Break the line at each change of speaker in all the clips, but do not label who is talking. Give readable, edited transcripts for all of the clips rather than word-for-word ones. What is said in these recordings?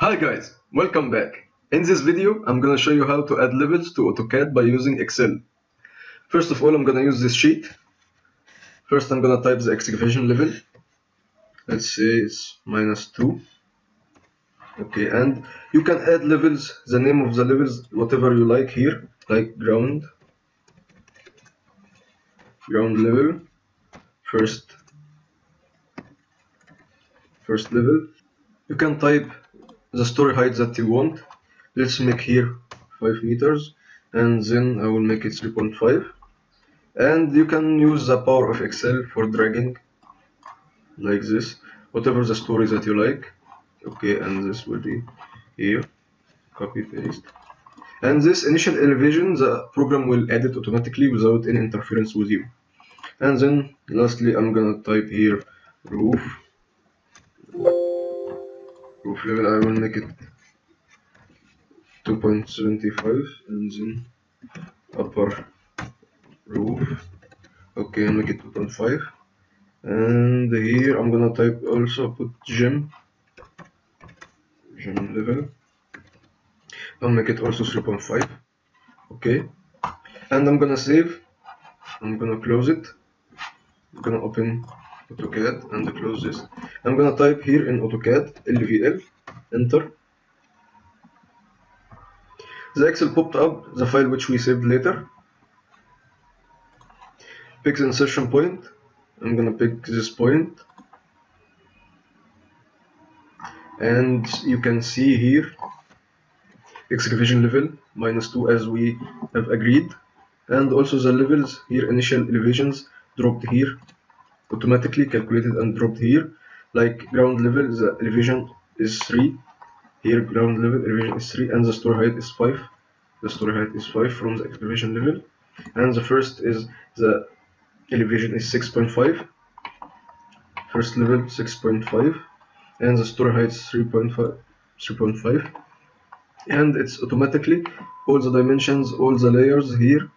Hi guys, welcome back. In this video, I'm gonna show you how to add levels to AutoCAD by using Excel. First of all, I'm gonna use this sheet. First, I'm gonna type the excavation level. Let's say it's -2. Okay, and you can add levels, the name of the levels, whatever you like here, like ground level, first level. You can type the story height that you want. Let's make here 5 meters, and then I will make it 3.5. And you can use the power of Excel for dragging like this, whatever the story that you like. Okay, and this will be here, copy paste. And this initial elevation, the program will add it automatically without any interference with you. And then lastly, I'm gonna type here roof level. I will make it 2.75, and then upper roof. Okay, make it 2.5. And here I'm gonna type also put gem level. I'll make it also 3.5. Okay, and I'm gonna save. I'm gonna close it. I'm gonna open AutoCAD and close this. I'm gonna type here in AutoCAD LVL, enter. The Excel popped up, the file which we saved later. Pick the insertion point. I'm gonna pick this point, and you can see here excavation level -2 as we have agreed, and also the levels here, initial elevations dropped here automatically, calculated and dropped here. Like ground level, the elevation is 3 here, ground level elevation is 3, and the story height is 5. The story height is 5 from the excavation level, and the first is the elevation is 6.5, first level 6.5, and the story height is 3.5, and it's automatically all the dimensions, all the layers here,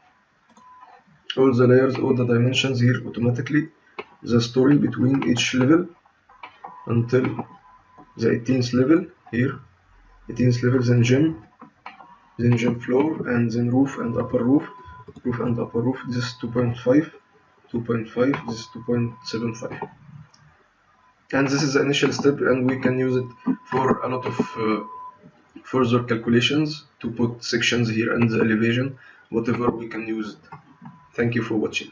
all the dimensions here automatically, the story between each level until the 18th level here, 18th level, then gem floor, and then roof and upper roof, this is 2.5, this is 2.75. And this is the initial step, and we can use it for a lot of further calculations to put sections here and the elevation, whatever we can use it. Thank you for watching.